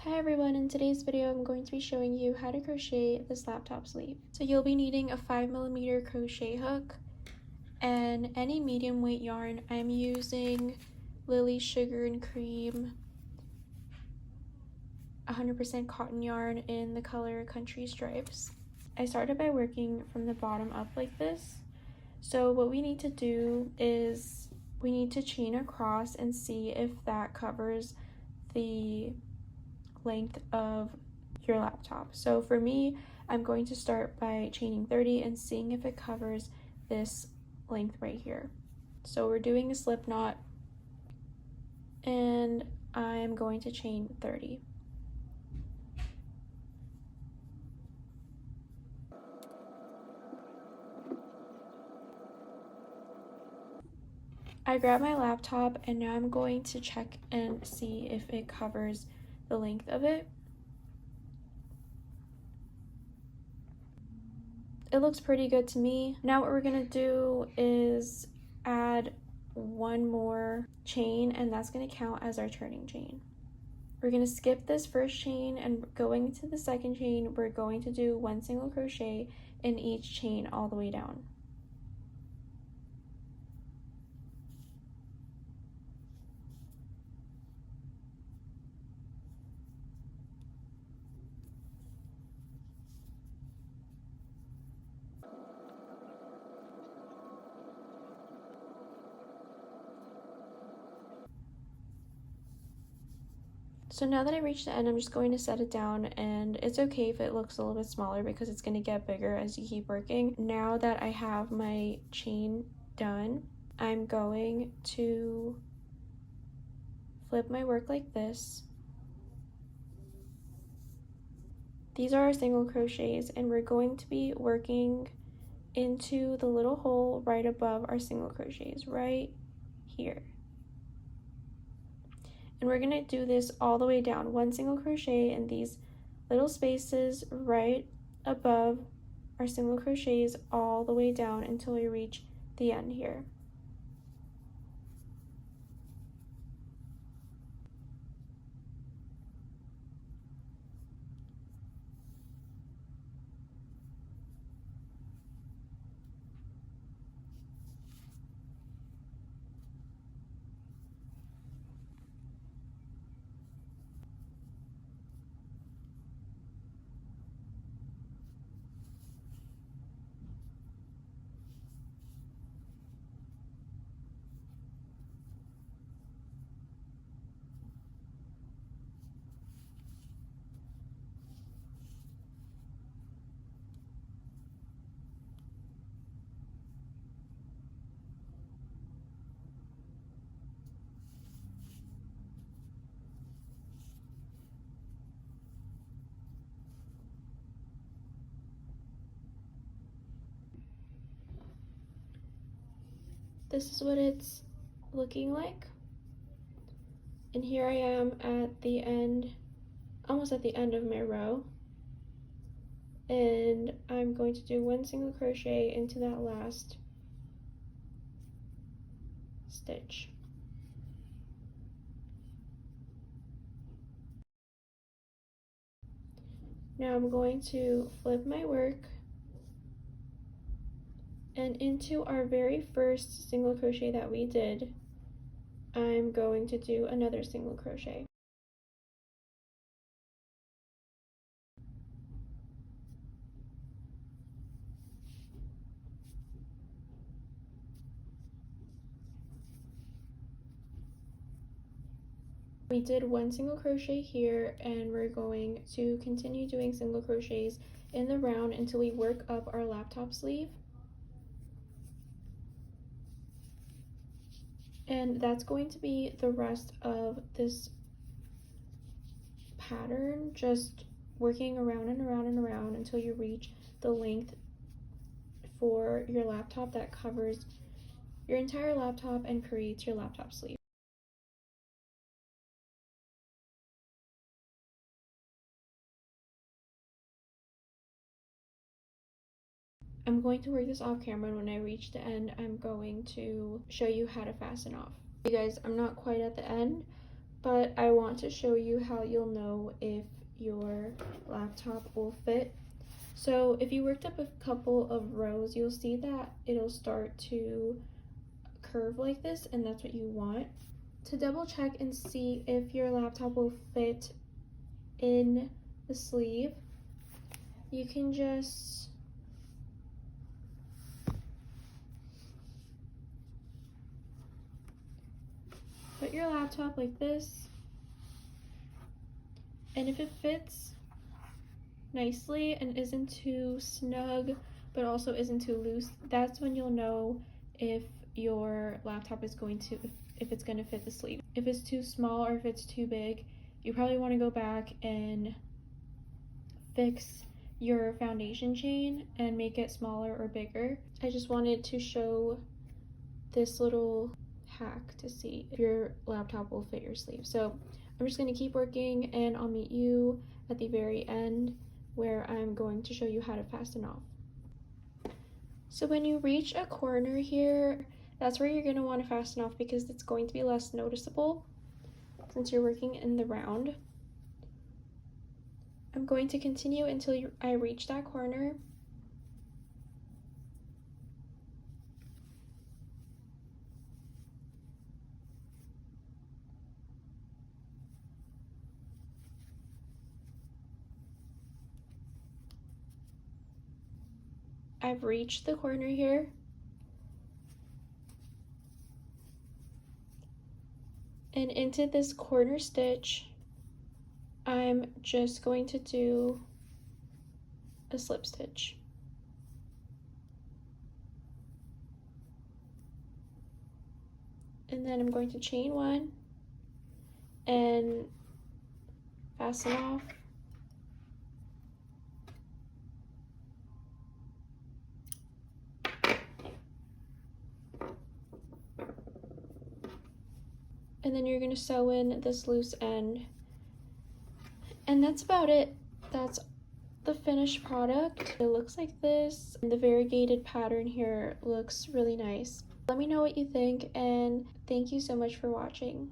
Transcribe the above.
Hi everyone, in today's video I'm going to be showing you how to crochet this laptop sleeve. So you'll be needing a 5mm crochet hook and any medium weight yarn. I'm using Lily's Sugar and Cream 100% cotton yarn in the color Country Stripes. I started by working from the bottom up like this. So what we need to do is we need to chain across and see if that covers the length of your laptop. So for me, I'm going to start by chaining 30 and seeing if it covers this length right here. So we're doing a slip knot and I'm going to chain 30. I grab my laptop and now I'm going to check and see if it covers the length of it. It looks pretty good to me. Now what we're gonna do is add one more chain, and that's gonna count as our turning chain. We're gonna skip this first chain, and going into the second chain, we're going to do one single crochet in each chain all the way down. So now that I reached the end, I'm just going to set it down, and it's okay if it looks a little bit smaller because it's going to get bigger as you keep working. Now that I have my chain done, I'm going to flip my work like this. These are our single crochets, and we're going to be working into the little hole right above our single crochets, right here. And we're going to do this all the way down, one single crochet in these little spaces right above our single crochets all the way down until we reach the end here. This is what it's looking like. And here I am at the end, almost at the end of my row. And I'm going to do one single crochet into that last stitch. Now I'm going to flip my work, and into our very first single crochet that we did, I'm going to do another single crochet. We did one single crochet here, and we're going to continue doing single crochets in the round until we work up our laptop sleeve. And that's going to be the rest of this pattern, just working around and around and around until you reach the length for your laptop that covers your entire laptop and creates your laptop sleeve. I'm going to work this off camera, and when I reach the end, I'm going to show you how to fasten off. You guys, I'm not quite at the end, but I want to show you how you'll know if your laptop will fit. So if you worked up a couple of rows, you'll see that it'll start to curve like this, and that's what you want. To double check and see if your laptop will fit in the sleeve, you can just put your laptop like this, and if it fits nicely and isn't too snug but also isn't too loose, that's when you'll know if your laptop is going to, if it's going to fit the sleeve. If it's too small or if it's too big, you probably want to go back and fix your foundation chain and make it smaller or bigger. I just wanted to show this little hack to see if your laptop will fit your sleeve. So I'm just going to keep working, and I'll meet you at the very end where I'm going to show you how to fasten off. So when you reach a corner here, that's where you're going to want to fasten off because it's going to be less noticeable since you're working in the round. I'm going to continue until I reach that corner. I've reached the corner here. And into this corner stitch, I'm just going to do a slip stitch. And then I'm going to chain one and fasten off. And then you're going to sew in this loose end. And that's about it. That's the finished product. It looks like this. And the variegated pattern here looks really nice. Let me know what you think, and thank you so much for watching.